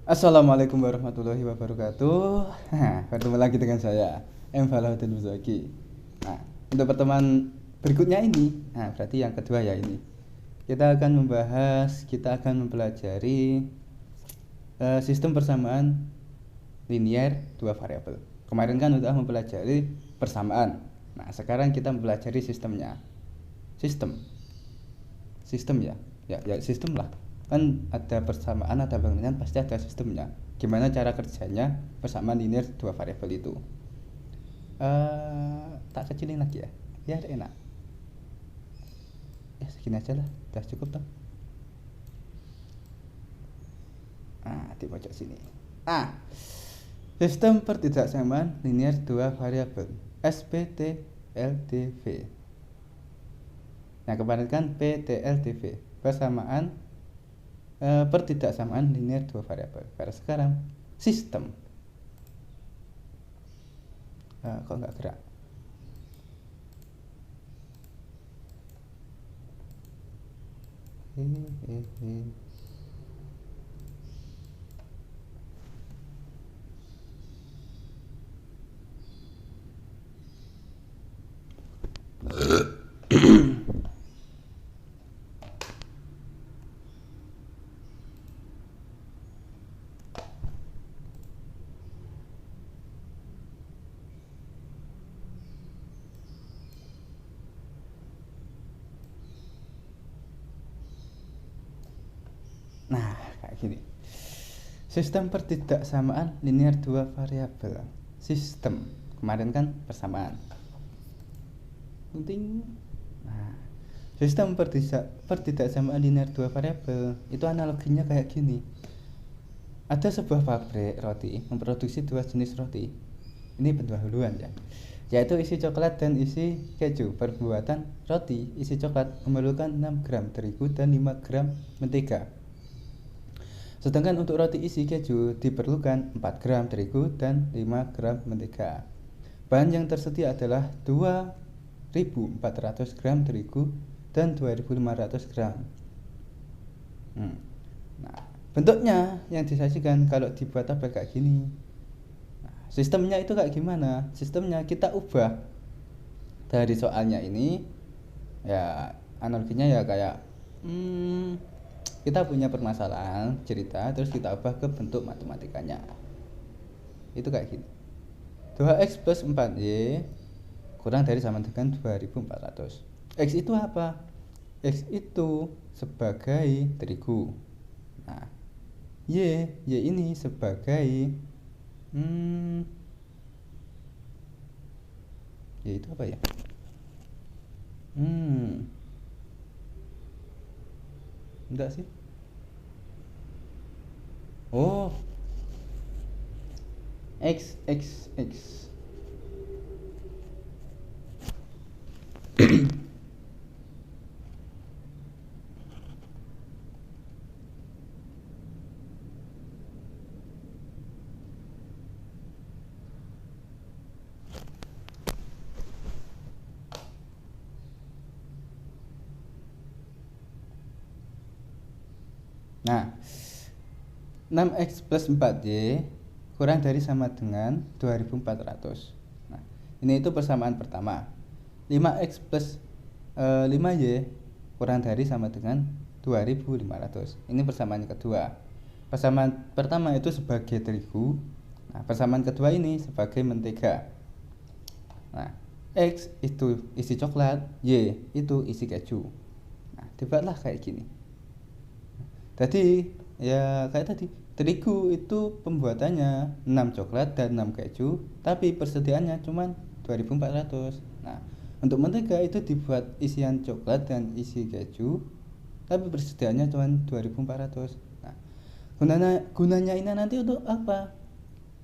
Assalamualaikum warahmatullahi wabarakatuh. Bertemu lagi dengan saya, M. Falahuddin Muzaki. Nah, untuk pertemuan berikutnya ini, berarti yang kedua ya ini. Kita akan mempelajari sistem persamaan linear dua variabel. Kemarin kan udah mempelajari persamaan. Nah, sekarang kita mempelajari sistemnya. Sistem ya, sistem lah. Kan ada persamaan, ada pengertian, pasti ada sistemnya. Gimana cara kerjanya persamaan linear dua variabel itu? Tak kecilin lagi ya, biar enak. Ya segini aja lah, udah cukup toh. Di pojok sini. Sistem pertidaksamaan linear dua variabel SPTLDV. Nah, kemarin kan PTLDV, persamaan pertidaksamaan linear dua variabel. Pada sekarang sistem. Kok nggak gerak? Nah, kayak gini. Sistem pertidaksamaan linear dua variabel. Sistem. Kemarin kan persamaan. Penting. Nah, sistem pertidaksamaan linear dua variabel itu analoginya kayak gini. Ada sebuah pabrik roti memproduksi dua jenis roti. Ini pendahuluan ya, yaitu isi coklat dan isi keju. Perbuatan roti isi coklat memerlukan 6 gram terigu dan 5 gram mentega. Sedangkan untuk roti isi keju diperlukan 4 gram terigu dan 5 gram mentega. Bahan yang tersedia adalah 2.400 gram terigu dan 2.500 gram. Nah, bentuknya yang disajikan kalau dibuat tabel kayak gini. Nah, sistemnya itu kayak gimana? Sistemnya kita ubah dari soalnya ini, ya analoginya ya kayak kita punya permasalahan cerita, terus kita ubah ke bentuk matematikanya. Itu kayak gini. 2x plus 4y kurang dari sama dengan 2400. X itu apa? X itu sebagai terigu. Nah, Y ini sebagai Y itu apa ya? Enggak sih. Oh, X. Nah, 6x plus 4y kurang dari sama dengan 2400. Nah, ini itu persamaan pertama. 5x plus 5y kurang dari sama dengan 2500. Ini persamaan kedua. Persamaan pertama itu sebagai terigu. Nah, persamaan kedua ini sebagai mentega. Nah, X itu isi coklat, Y itu isi keju. Nah, dibuatlah kayak gini. Jadi ya kayak tadi, terigu itu pembuatannya 6 coklat dan 6 keju, tapi persediaannya cuma 2400. Nah, untuk mentega itu dibuat isian coklat dan isi keju, tapi persediaannya cuma 2400. Nah, gunanya ini nanti untuk apa?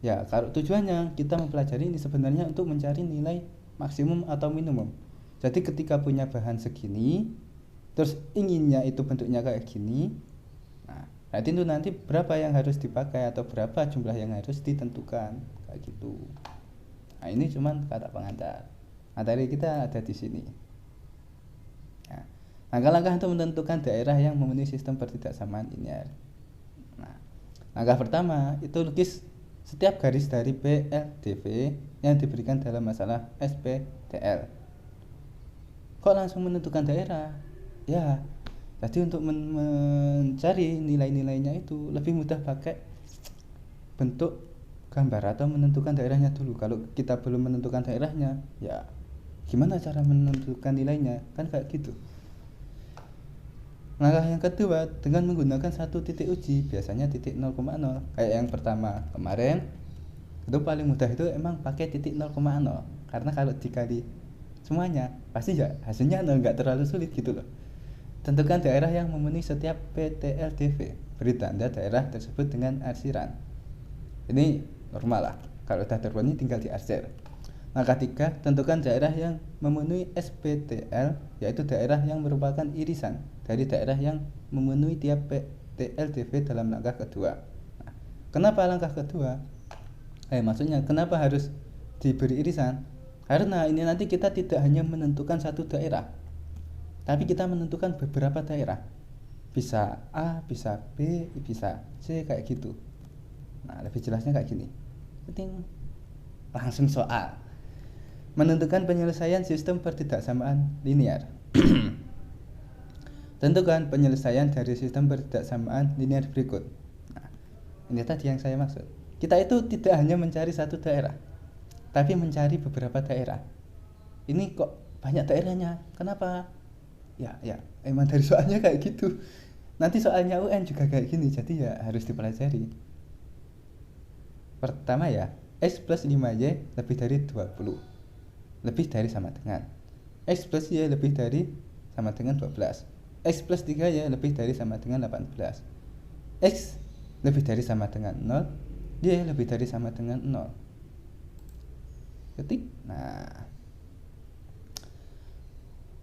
Ya, kalau tujuannya kita mempelajari ini sebenarnya untuk mencari nilai maksimum atau minimum. Jadi ketika punya bahan segini, terus inginnya itu bentuknya kayak gini, nah, berarti itu nanti berapa yang harus dipakai atau berapa jumlah yang harus ditentukan kayak gitu. Nah, ini cuman kata pengantar. Materi kita ada di sini. Nah, langkah-langkah untuk menentukan daerah yang memenuhi sistem pertidaksamaan linear. Nah, Langkah pertama itu lukis setiap garis dari PLDV yang diberikan dalam masalah SPTL. Kok langsung menentukan daerah? Ya, jadi untuk mencari nilai-nilainya itu lebih mudah pakai bentuk gambar atau menentukan daerahnya dulu. Kalau kita belum menentukan daerahnya, ya gimana cara menentukan nilainya? Kan kayak gitu. Langkah yang kedua dengan menggunakan satu titik uji, biasanya titik 0,0. Kayak yang pertama kemarin itu paling mudah itu emang pakai titik 0,0, karena kalau dikali semuanya pasti ya hasilnya nggak terlalu sulit gitu loh. Tentukan daerah yang memenuhi setiap PTLDV, beri tanda daerah tersebut dengan arsiran. Ini normal lah, kalau udah terpenuhi tinggal diarsir. Langkah 3, tentukan daerah yang memenuhi SPTL, yaitu daerah yang merupakan irisan dari daerah yang memenuhi tiap PTLDV dalam langkah kedua. Nah, kenapa langkah kedua? Maksudnya kenapa harus diberi irisan? Karena ini nanti kita tidak hanya menentukan satu daerah, tapi kita menentukan beberapa daerah. Bisa A, bisa B, bisa C, kayak gitu. Nah, lebih jelasnya kayak gini. Langsung soal. Menentukan penyelesaian sistem pertidaksamaan linear. Tentukan penyelesaian dari sistem pertidaksamaan linear berikut. Nah, ini tadi yang saya maksud. Kita itu tidak hanya mencari satu daerah, tapi mencari beberapa daerah. Ini kok banyak daerahnya? Kenapa? Ya, emang dari soalnya kayak gitu. Nanti soalnya UN juga kayak gini, jadi ya harus dipelajari. Pertama ya, X plus 5Y lebih dari 20. Lebih dari sama dengan X plus Y lebih dari sama dengan 12. X plus 3Y lebih dari sama dengan 18. X lebih dari sama dengan 0, Y lebih dari sama dengan 0. Ketik. Nah,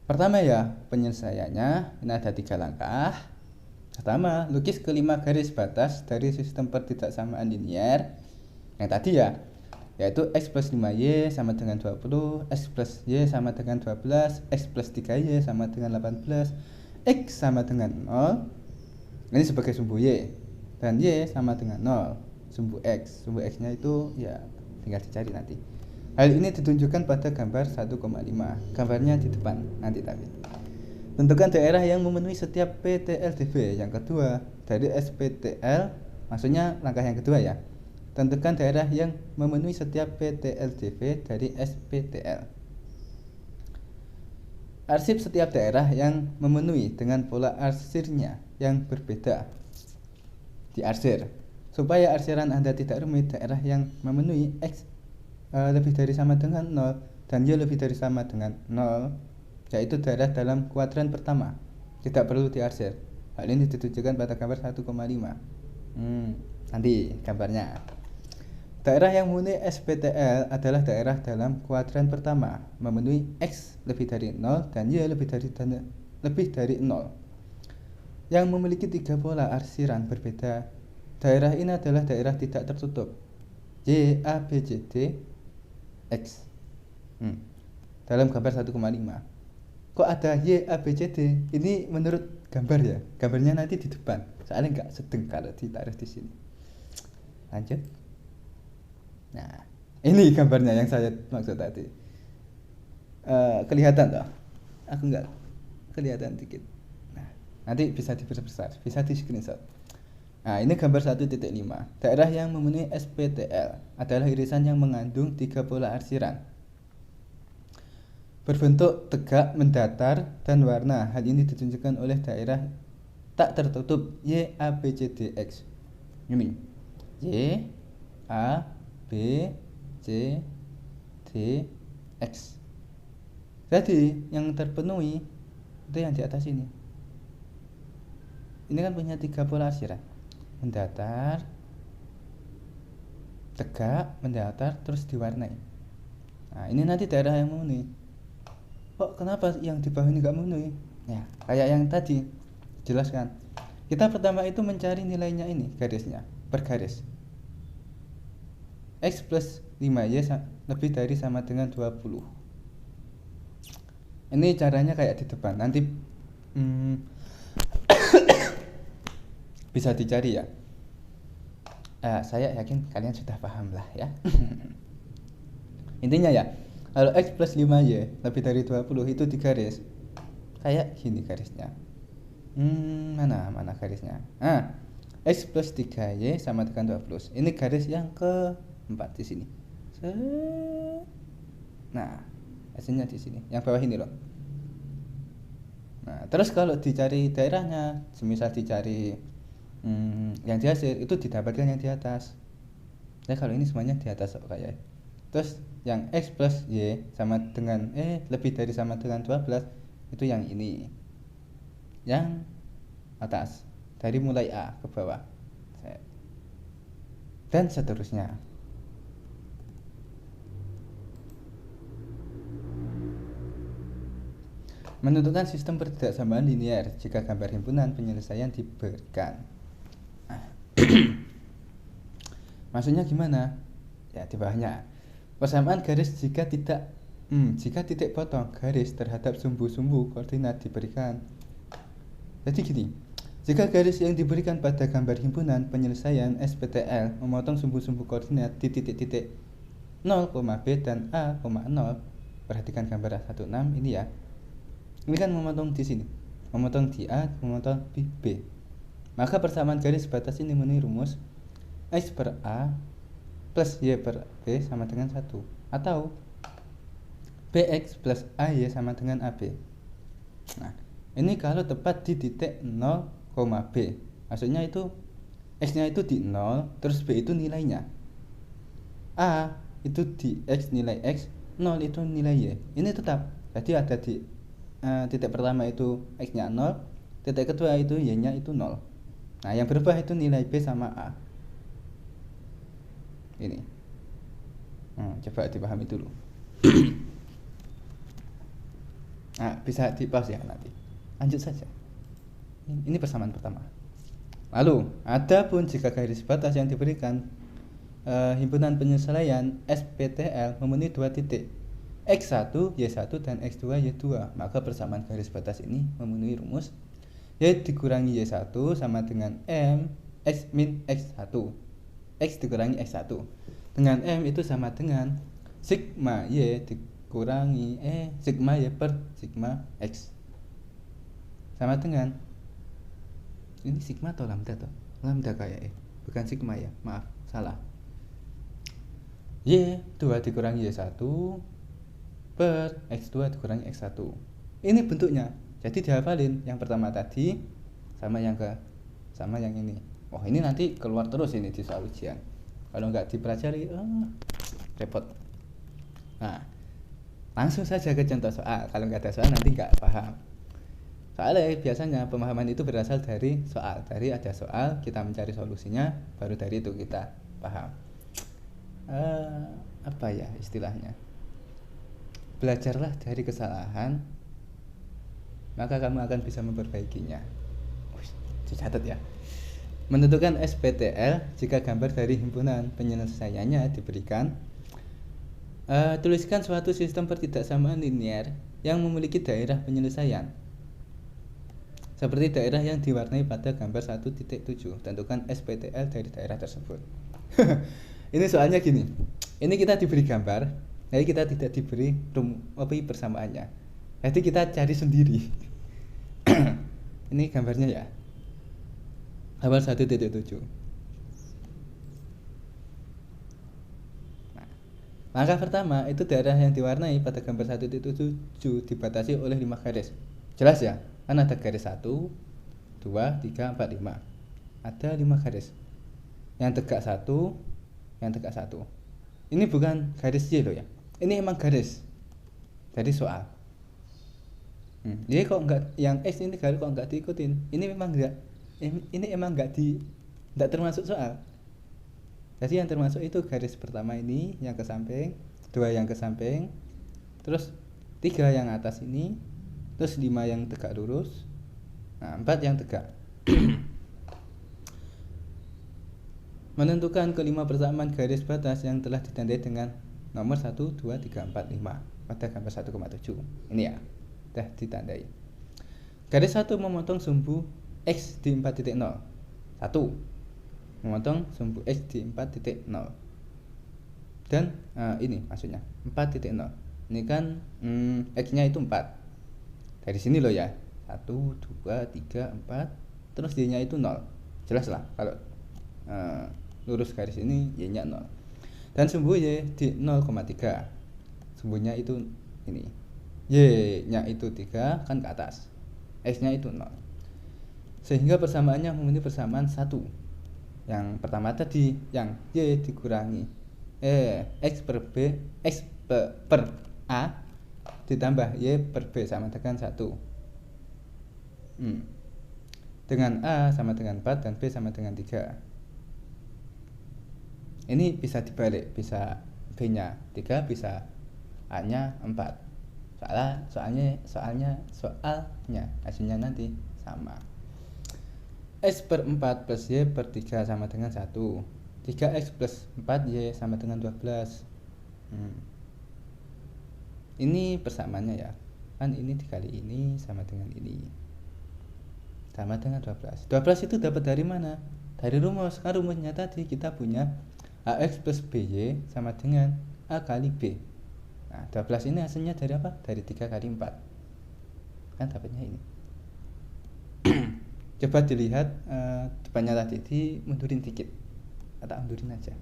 pertama ya, penyelesaiannya ini ada 3 langkah. Pertama, lukis kelima garis batas dari sistem pertidaksamaan linear yang tadi ya, yaitu X plus 5Y sama dengan 20, X plus Y sama dengan 12, X plus 3Y sama dengan 18, X sama dengan 0, ini sebagai sumbu Y, dan Y sama dengan 0, sumbu X nya itu ya tinggal dicari nanti. Hal ini ditunjukkan pada gambar 1,5, gambarnya di depan nanti tapi. Tentukan daerah yang memenuhi setiap PTLDV. Yang kedua, dari SPTL, maksudnya langkah yang kedua ya. Tentukan daerah yang memenuhi setiap PTLDV dari SPTL. Arsip setiap daerah yang memenuhi dengan pola arsirnya yang berbeda. Diarsir. Supaya arsiran Anda tidak rumit, daerah yang memenuhi X lebih dari sama dengan 0 dan Y lebih dari sama dengan 0, yaitu daerah dalam kuadran pertama, tidak perlu diarsir. Hal ini ditunjukkan pada gambar 1,5. Nanti gambarnya. Daerah yang memenuhi SPTL adalah daerah dalam kuadran pertama, memenuhi X lebih dari 0 dan Y lebih dari 0, yang memiliki 3 pola arsiran berbeda. Daerah ini adalah daerah tidak tertutup, Y, A, B, C, D, X. Dalam gambar 1,5. Kok ada Y, A, B, C, D? Ini menurut gambar ya, gambarnya nanti di depan, soalnya nggak sedeng kalau ditaruh di sini. Lanjut. Nah, ini gambarnya yang saya maksud tadi. Kelihatan toh? Aku nggak kelihatan dikit. Nah, nanti bisa diperbesar, bisa di screenshot. Nah, ini gambar 1.5. Daerah yang memenuhi SPTL adalah irisan yang mengandung 3 pola arsiran, berbentuk tegak, mendatar, dan warna. Hal ini ditunjukkan oleh daerah tak tertutup Y, A, B, C, D, X. Ini Y, A, B, C, D, X. Jadi yang terpenuhi itu yang di atas ini. Ini kan punya 3 pola arsiran, mendatar, tegak, mendatar, terus diwarnai. Nah, ini nanti daerah yang memenuhi. Kok kenapa yang di bawah ini nggak memenuhi? Ya, kayak yang tadi jelaskan. Kita pertama itu mencari nilainya ini, garisnya, per garis. X plus 5Y lebih dari sama dengan 20. Ini caranya kayak di depan. Nanti bisa dicari ya. Saya yakin kalian sudah paham lah ya. Intinya ya, kalau X plus 5Y lebih dari 20 itu digaris kayak gini garisnya. Mana garisnya? X plus 3Y sama dengan 20. Ini garis yang keempat di sini. Nah, hasilnya di sini. Yang bawah ini loh. Nah, terus kalau dicari daerahnya, semisal dicari yang di hasil itu didapatkan yang di atas. Ya kalau ini semuanya di atas kok kayak. Terus yang X plus Y sama dengan lebih dari sama dengan 12 itu yang ini. Yang atas. Dari mulai A ke bawah. Dan seterusnya. Menentukan sistem pertidaksamaan linear jika gambar himpunan penyelesaian diberikan. Maksudnya gimana? Ya di bawahnya. Persamaan garis jika titik potong garis terhadap sumbu-sumbu koordinat diberikan. Jadi gini, jika garis yang diberikan pada gambar himpunan penyelesaian SPTL memotong sumbu-sumbu koordinat di titik-titik 0, B dan A, 0. Perhatikan gambar 16 ini ya. Ini kan memotong di sini, memotong di A, memotong di B. Maka persamaan garis batas ini memenuhi rumus X per A plus Y per B sama dengan 1. Atau BX plus AY sama dengan AB. Nah, ini kalau tepat di titik 0, B. Maksudnya itu X-nya itu di 0, terus B itu nilainya. A itu di X nilai X, 0 itu nilai Y. Ini tetap. Jadi ada di titik pertama itu X-nya 0, titik kedua itu Y-nya itu 0. Nah, yang berubah itu nilai B sama A. Ini. Coba dipahami dulu. Nah, bisa di-pause ya nanti. Lanjut saja. Ini persamaan pertama. Lalu, adapun jika garis batas yang diberikan himpunan penyelesaian SPTL memenuhi dua titik X1, Y1 dan X2, Y2, maka persamaan garis batas ini memenuhi rumus Y dikurangi Y1 sama dengan M X min X1. X dikurangi X1 dengan M itu sama dengan sigma Y dikurangi sigma Y per sigma X sama dengan ini sigma atau lambda tuh? Lambda kayak bukan sigma ya, maaf, salah. Y2 dikurangi Y1 per X2 dikurangi X1. Ini bentuknya. Jadi dihafalin yang pertama tadi sama yang ini. Oh, ini nanti keluar terus ini di soal ujian. Kalau nggak dipelajari, repot. Nah, langsung saja ke contoh soal. Kalau nggak ada soal nanti nggak paham. Soalnya biasanya pemahaman itu berasal dari soal. Dari ada soal, kita mencari solusinya, baru dari itu kita paham. Apa ya istilahnya? Belajarlah dari kesalahan, maka kamu akan bisa memperbaikinya. Dicatat ya. Menentukan SPTL jika gambar dari himpunan penyelesaiannya diberikan. Tuliskan suatu sistem pertidaksamaan linear yang memiliki daerah penyelesaian. Seperti daerah yang diwarnai pada gambar 1.7. Tentukan SPTL dari daerah tersebut. Ini soalnya gini. Ini kita diberi gambar, jadi kita tidak diberi persamaannya. Jadi kita cari sendiri. Ini gambarnya ya. Gambar 1.7. Nah, langkah pertama itu daerah yang diwarnai pada gambar 1.7 dibatasi oleh 5 garis. Jelas ya? Kan ada garis 1, 2, 3, 4, 5. Ada 5 garis. Yang tegak 1, yang tegak 1. Ini bukan garis Y loh ya. Ini emang garis. Jadi soal. Jadi kok enggak yang X ini garis kok enggak diikutin? Ini memang enggak. Ini emang enggak termasuk soal. Jadi yang termasuk itu garis pertama ini yang ke samping, 2 yang ke samping, terus 3 yang atas ini, terus 5 yang tegak lurus, 4 yang tegak. Menentukan kelima persamaan garis batas yang telah ditandai dengan nomor 1, 2, 3, 4, 5 pada gambar 1,7. Ini ya, sudah ditandai. Garis 1 memotong sumbu X di 4.0. 1. memotong sumbu X di 4.0. Dan ini maksudnya 4.0. Ini kan X nya itu 4. Dari sini loh ya, 1, 2, 3, 4. Terus Y nya itu 0. Jelas lah kalau lurus garis ini Y nya 0. Dan sumbu Y di 0,3. Sumbunya itu ini, Y nya itu 3 kan ke atas, X nya itu 0. Sehingga persamaannya memenuhi persamaan 1. Yang pertama tadi, yang Y dikurangi X per B, X per A ditambah Y per B sama dengan 1. Dengan A sama dengan 4 dan B sama dengan 3. Ini bisa dibalik, bisa B nya 3, bisa A nya 4. Soalnya hasilnya nanti sama. X per 4 plus Y per 3 sama dengan 1. 3X plus 4Y sama dengan 12. Ini persamaannya ya, kan ini dikali ini sama dengan ini, sama dengan 12. 12 itu dapat dari mana? Dari rumus. Kan rumusnya tadi kita punya AX plus BY sama dengan A kali B. Nah 12 ini hasilnya dari apa? Dari 3 kali 4. Kan dapatnya ini. Coba dilihat depannya tadi, dimundurin dikit atau mundurin aja.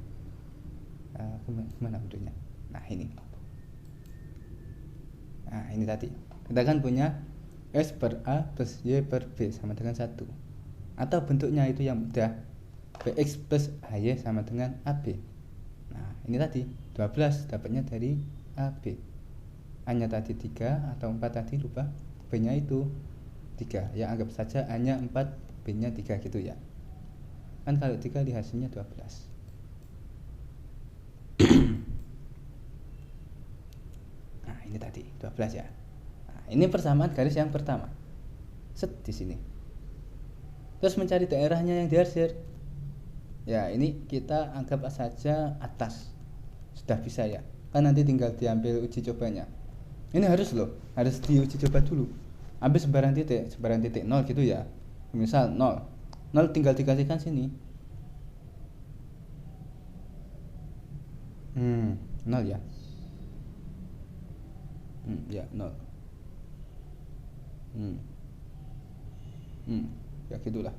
Kemana mundurnya? Nah ini. Nah ini tadi kita kan punya S per A plus Y per B sama dengan 1. Atau bentuknya itu yang mudah, BX plus AY sama dengan AB. Nah ini tadi 12 dapatnya dari AB. A nya tadi 3 atau 4 tadi lupa, B nya itu 3. Ya anggap saja A nya 4, B nya 3 gitu ya. Kan kalau 3 di hasilnya 12. Nah ini tadi 12 ya. Nah, ini persamaan garis yang pertama. Set di sini. Terus mencari daerahnya yang diarsir. Ya ini kita anggap saja atas. Sudah bisa ya. Kan nanti tinggal diambil uji cobanya. Ini harus diuji coba dulu. Ambil sembarang titik 0 gitu ya. Misal 0 tinggal dikasihkan sini. 0 ya. Ya 0. Ya gitulah.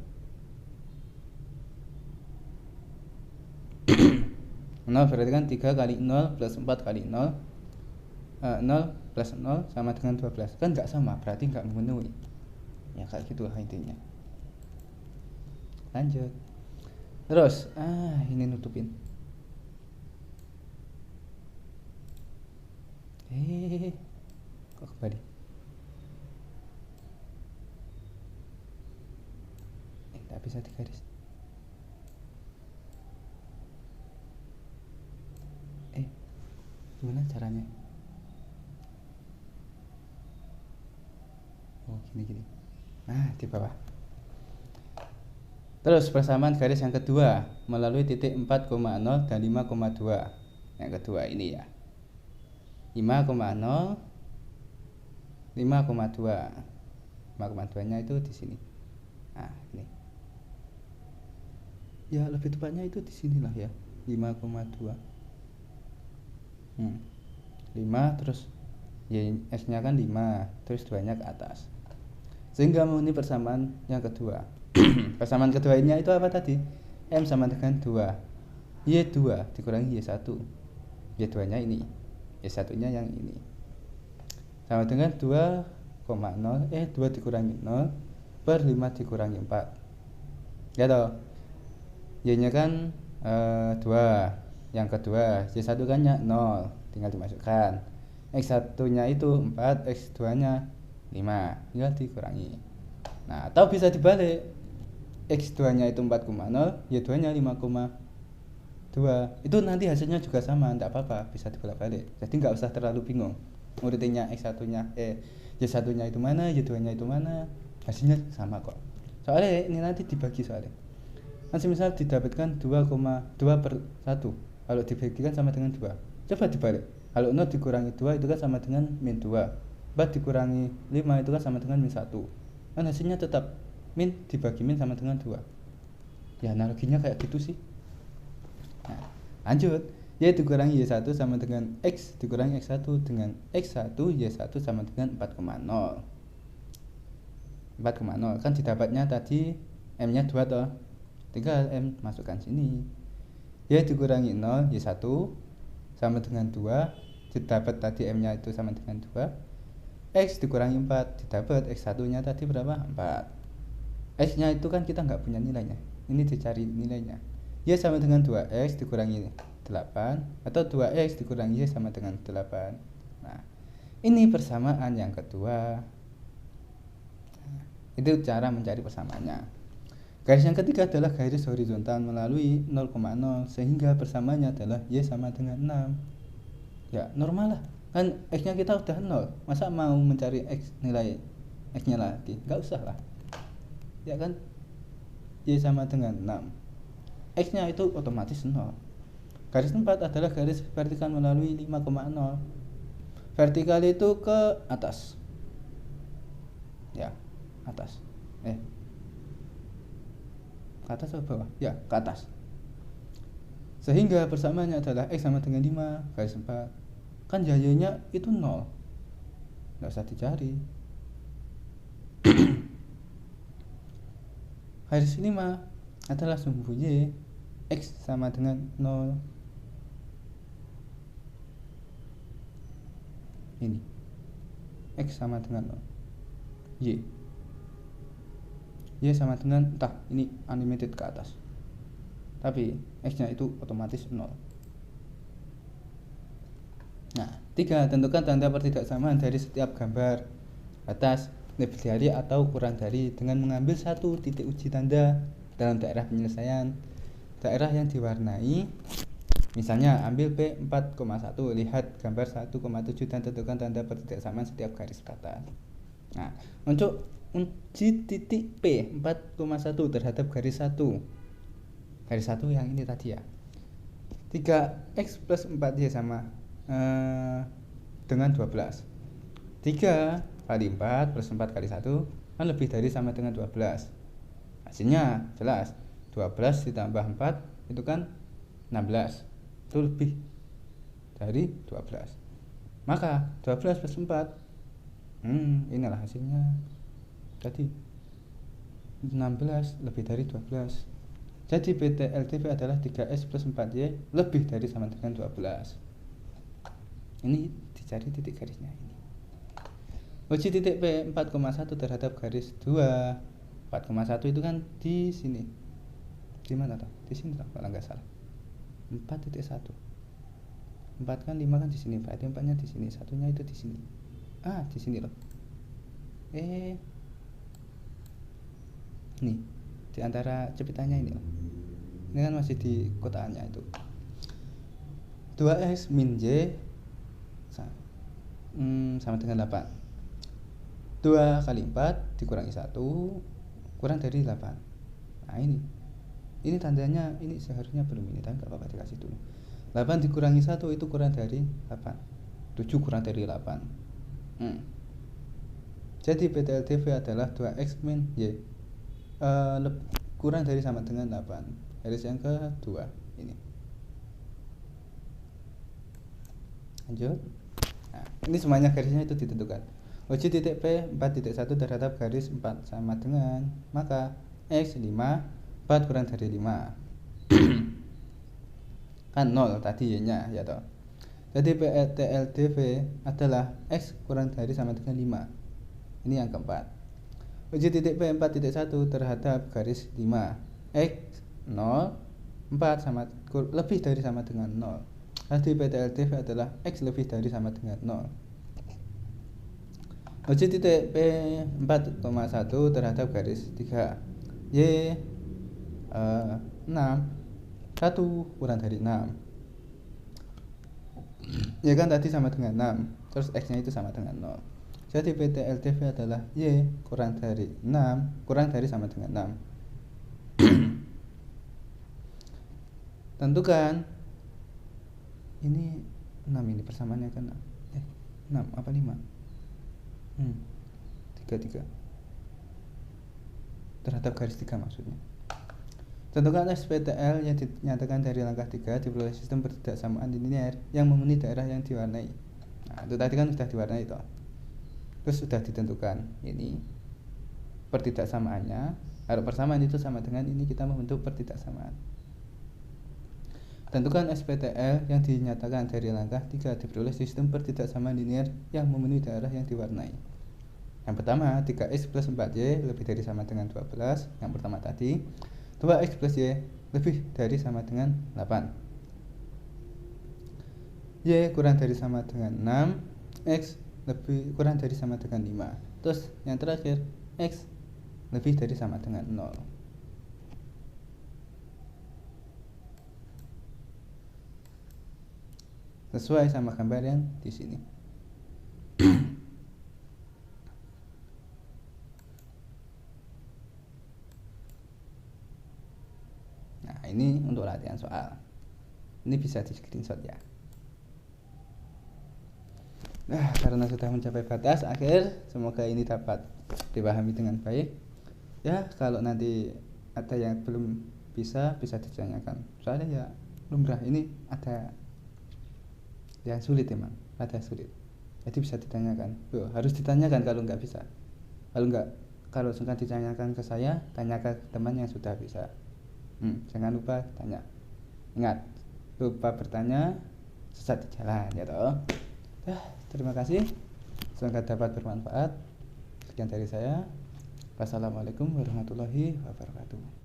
0 berarti kan 3 kali 0 plus 4 kali 0, 0 plus 0 sama dengan 12. Kan nggak sama, berarti nggak memenuhi. Ya kayak gitulah intinya. Lanjut. Terus ini nutupin. Kok kembali? Nggak bisa digaris. Gimana caranya? Oh gini. Nah di bawah. Terus persamaan garis yang kedua melalui titik 4,0 dan 5,2. Yang kedua ini ya, 5,0 5,2. 5,2 nya itu di sini. Nah ini ya, lebih tepatnya itu di sinilah ya, 5,2. 5 terus Y X nya kan 5, terus 2 nya ke atas, sehingga memenuhi persamaan yang kedua. Persamaan keduanya itu apa tadi? M sama dengan 2 Y2 dikurangi Y1. Y2 nya ini, Y1 nya yang ini, sama dengan 2,0 2 dikurangi 0 per 5 dikurangi 4 ya toh. Y nya kan 2, yang kedua Y1 kan nya 0, tinggal dimasukkan. X1 nya itu 4, X2 nya 5, tinggal dikurangi. Nah atau bisa dibalik, X2 nya itu 4,0, Y2 nya 5,2. Itu nanti hasilnya juga sama, enggak apa-apa, bisa dibolak-balik. Jadi nggak usah terlalu bingung nguritinnya X1 nya Y1 nya itu mana, Y2 nya itu mana, hasilnya sama kok. Soalnya ini nanti dibagi, soalnya kan misal didapatkan 2,2 per 1, kalau dibagikan sama dengan 2. Coba dibalik, kalau 0 dikurangi 2 itu kan sama dengan min 2, 4 dikurangi 5 itu kan sama dengan min 1. Kan hasilnya tetap min dibagi min sama dengan 2. Ya analoginya kayak gitu sih. Nah, lanjut. Y dikurangi Y1 sama dengan X dikurangi X1 dengan X1 Y1 sama dengan 4,0. 4,0 kan didapatnya tadi M nya 2 toh, tinggal M masukkan sini. Y dikurangi 0 Y1 sama dengan 2, didapat tadi M nya itu sama dengan 2. X dikurangi 4, didapat X1 nya tadi berapa? 4. X nya itu kan kita nggak punya nilainya, ini dicari nilainya. Y sama dengan 2X dikurangi 8 atau 2X dikurangi Y sama dengan 8. Nah, ini persamaan yang kedua. Itu cara mencari persamaannya. Garis yang ketiga adalah garis horizontal melalui 0,0 sehingga persamaannya adalah Y sama dengan 6. Ya normal lah, kan X nya kita udah 0, masa mau mencari X nilai X nya lagi? Gak usah lah ya kan. Y sama dengan 6, X nya itu otomatis 0. Garis 4 adalah garis vertikal melalui 5,0. Vertikal itu ke atas ya, atas ke atas atau bawah? Ya, ke atas. Sehingga persamaannya adalah X sama dengan 5 garis 4. Kan Y-nya itu 0, nggak usah dicari. Garis 5 adalah sumbu Y, X sama dengan 0. Ini X sama dengan 0, Y sama dengan entah ini unlimited ke atas, tapi X nya itu otomatis 0. Nah, 3. Tentukan tanda pertidaksamaan dari setiap gambar atas, lebih dari atau kurang dari dengan mengambil satu titik uji tanda dalam daerah penyelesaian. Daerah yang diwarnai, misalnya ambil P4,1, lihat gambar 1,7 dan tentukan tanda pertidaksamaan setiap garis atas. Nah, untuk uji titik P 4,1 terhadap garis 1 yang ini tadi ya, 3X plus 4Y sama dengan 12. 3 kali 4 plus 4 kali 1 kan lebih dari sama dengan 12. Hasilnya jelas, 12 ditambah 4 itu kan 16, itu lebih dari 12. Maka 12 plus 4, inilah hasilnya tadi 16 lebih dari 12. Jadi PTLTV adalah 3X plus 4Y lebih dari sama dengan 12. Ini dicari titik garisnya ini. Uji titik P 4,1 terhadap garis 2. 4,1 itu kan di sini. Di mana toh? Di sini toh kalau nggak salah. 4,1. 4 kan 5 kan di sini, berarti 4-nya di sini, satunya itu di sini. Di sini loh. Nih, di antara cepitannya ini loh. Ini kan masih di kotaannya itu. 2X min Y sama dengan 8. 2 kali 4 dikurangi 1 kurang dari 8. Nah ini tandanya ini seharusnya belum ini, tapi gak apa-apa dikasih dulu. 8 dikurangi 1 itu kurang dari 8. 7 kurang dari 8. Jadi PTLTV adalah 2X min Y kurang dari sama dengan 8. Garis yang kedua ini. Lanjut. Nah, ini semuanya garisnya itu ditentukan. Uji titik P 4.1 terhadap garis 4 sama dengan, maka X 5, 4 kurang dari 5 kan 0 tadi Y-nya ya toh. Jadi PTLTV adalah X kurang dari sama dengan 5. Ini yang keempat. Uji titik P 4.1 terhadap garis 5, X 0, 4 sama lebih dari sama dengan 0. Jadi PTLTV adalah X lebih dari sama dengan 0. Uji titik P 4,1 terhadap garis 3, Y 6, 1 kurang dari 6. Ya kan tadi sama dengan 6, terus X nya itu sama dengan 0. Jadi PTLTV adalah Y kurang dari 6 kurang dari sama dengan 6. Tentukan ini 6, ini persamaannya kan 6 apa 5? 3 terhadap garis 3 maksudnya. Tentukan SPTL yang dinyatakan dari langkah 3 diperoleh sistem pertidaksamaan linear yang memenuhi daerah yang diwarnai. Nah, itu tadi kan sudah diwarnai toh. Terus sudah ditentukan ini pertidaksamaannya. Kalau persamaan itu sama dengan ini, kita membentuk pertidaksamaan. Tentukan SPTL yang dinyatakan dari langkah 3 diperoleh sistem pertidaksamaan linear yang memenuhi daerah yang diwarnai. Yang pertama, 3x plus 4y lebih dari sama dengan 12. Yang pertama tadi, 2x plus y lebih dari sama dengan 8. Y kurang dari sama dengan 6. X lebih kurang dari sama dengan 5. Terus yang terakhir, X lebih dari sama dengan 0. Sesuai sama gambar yang di sini. Nah, ini untuk latihan soal. Ini bisa di screenshot ya. Nah, karena sudah mencapai batas akhir, semoga ini dapat dipahami dengan baik. Ya, kalau nanti ada yang belum bisa ditanyakan. Soalnya ya lumrah, ini ada yang sulit emang, ada sulit. Jadi bisa ditanyakan. Harus ditanyakan kalau nggak bisa. Kalau sungkan ditanyakan ke saya, tanyakan ke teman yang sudah bisa. Jangan lupa tanya. Ingat, lupa bertanya sesat di jalan ya toh. Terima kasih. Semoga dapat bermanfaat. Sekian dari saya. Wassalamualaikum warahmatullahi wabarakatuh.